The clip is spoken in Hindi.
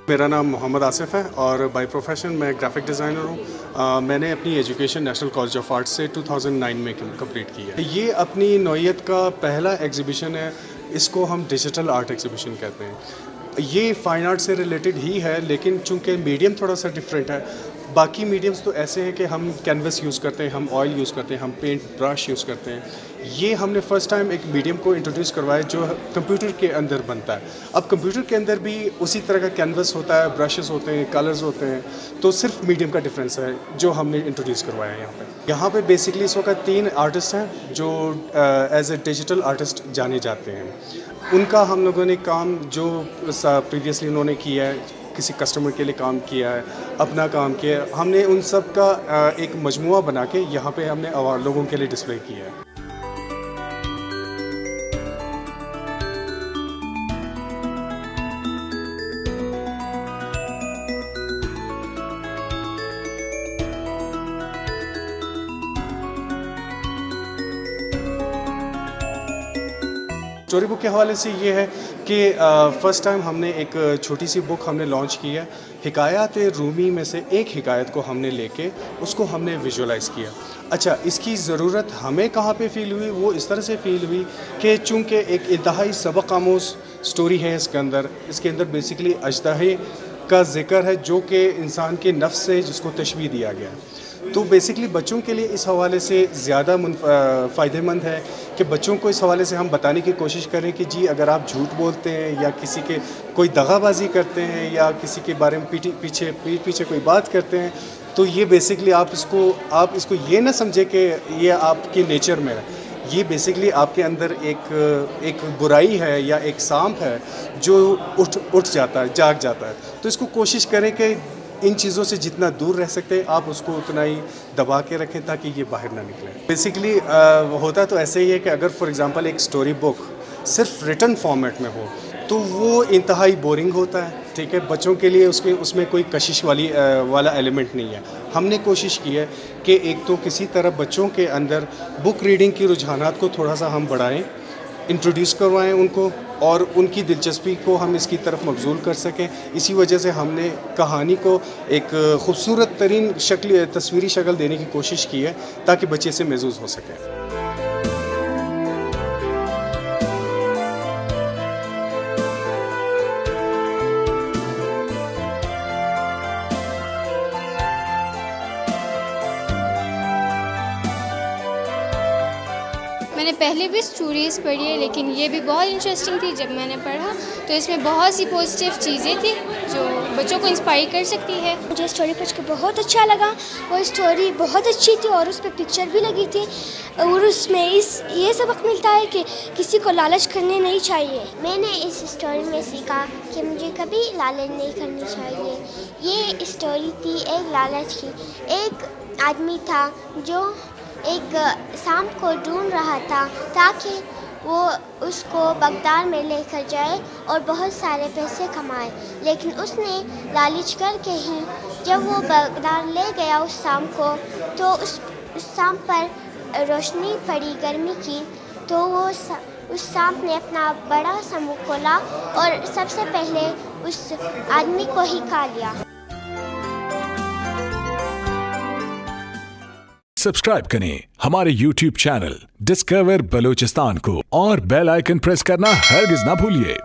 मेरा नाम मोहम्मद आसिफ है और बाय प्रोफेशन मैं ग्राफिक डिज़ाइनर हूँ। मैंने अपनी education national college of arts से 2009 में कंप्लीट की है। ये अपनी नौइयत का पहला एग्जीबिशन है, इसको हम डिजिटल आर्ट एग्जीबिशन कहते हैं। ये फ़ाइन आर्ट से रिलेटेड ही है, लेकिन चूँकि मीडियम थोड़ा सा डिफरेंट है। बाकी मीडियम्स तो ऐसे हैं कि हम कैनवस यूज़ करते हैं, हम ऑयल यूज़ करते हैं, हम पेंट ब्रश यूज़ करते हैं। ये हमने फ़र्स्ट टाइम एक मीडियम को इंट्रोड्यूस करवाया जो कंप्यूटर के अंदर बनता है। अब कंप्यूटर के अंदर भी उसी तरह का कैनवस होता है, ब्रशेस होते हैं, कलर्स होते हैं, तो सिर्फ मीडियम का डिफरेंस है जो हमने इंट्रोड्यूस करवाया है यहाँ पे। यहाँ पे बेसिकली इस वक्त 3 आर्टिस्ट हैं जो एज ए डिजिटल आर्टिस्ट जाने जाते हैं। उनका हम लोगों ने काम जो प्रीवियसली उन्होंने किया है, किसी कस्टमर के लिए काम किया है, अपना काम किया है, हमने उन सब का एक मजमुआ बना के यहाँ पे हमने लोगों के लिए डिस्प्ले किया है। स्टोरी बुक के हवाले से ये है कि फ़र्स्ट टाइम हमने एक छोटी सी बुक हमने लॉन्च की है। हिकायत रूमी में से एक हिकायत को हमने लेके उसको हमने विजुअलाइज़ किया। अच्छा, इसकी ज़रूरत हमें कहाँ पे फ़ील हुई? वो इस तरह से फ़ील हुई कि चूँकि एक इंतहाई सबक आमोज़ स्टोरी है इसके अंदर बेसिकली अजदाहे का ज़िक्र है जो कि इंसान के नफ्स से जिसको तशबीह दिया गया है। तो बेसिकली बच्चों के लिए इस हवाले से ज़्यादा फ़ायदेमंद है कि बच्चों को इस हवाले से हम बताने की कोशिश करें कि जी अगर आप झूठ बोलते हैं या किसी के कोई दगाबाजी करते हैं या किसी के बारे में पीठ पीछे कोई बात करते हैं, तो ये बेसिकली आप इसको ये ना समझे कि ये आपके नेचर में है। ये बेसिकली आपके अंदर एक बुराई है या एक सांप है जो उठ जाता है, जाग जाता है। तो इसको कोशिश करें कि इन चीज़ों से जितना दूर रह सकते हैं आप उसको उतना ही दबा के रखें ताकि ये बाहर ना निकले। बेसिकली होता तो ऐसे ही है कि अगर फॉर एग्जांपल एक स्टोरी बुक सिर्फ रिटन फॉर्मेट में हो तो वो इंतहाई बोरिंग होता है, ठीक है। बच्चों के लिए उसमें कोई कशिश वाला एलिमेंट नहीं है। हमने कोशिश की है कि एक तो किसी तरह बच्चों के अंदर बुक रीडिंग की रुझानात को थोड़ा सा हम बढ़ाएँ, इंट्रोड्यूस करवाएं उनको और उनकी दिलचस्पी को हम इसकी तरफ मबजूल कर सकें। इसी वजह से हमने कहानी को एक खूबसूरत तरीन तस्वीरी शक्ल देने की कोशिश की है ताकि बच्चे से महसूस हो सके। मैंने पहले भी स्टोरीज़ पढ़ी है, लेकिन ये भी बहुत इंटरेस्टिंग थी। जब मैंने पढ़ा तो इसमें बहुत सी पॉजिटिव चीज़ें थी जो बच्चों को इंस्पायर कर सकती है। मुझे स्टोरी पढ़ के बहुत अच्छा लगा। वो स्टोरी बहुत अच्छी थी और उस पर पिक्चर भी लगी थी और उसमें ये सबक मिलता है कि किसी को लालच करने नहीं चाहिए। मैंने इस स्टोरी में सीखा कि मुझे कभी लालच नहीं करनी चाहिए। ये स्टोरी थी एक लालच की। एक आदमी था जो एक सांप को ढूंढ रहा था ताकि वो उसको बगदाद में लेकर जाए और बहुत सारे पैसे कमाए, लेकिन उसने लालच करके ही जब वो बगदाद ले गया उस सांप को तो उस सांप पर रोशनी पड़ी गर्मी की, तो उस सांप ने अपना बड़ा सा मुँह खोला और सबसे पहले उस आदमी को ही खा लिया। सब्सक्राइब करें हमारे YouTube चैनल डिस्कवर बलूचिस्तान को और बेल आइकन प्रेस करना हरगिज ना भूलिए।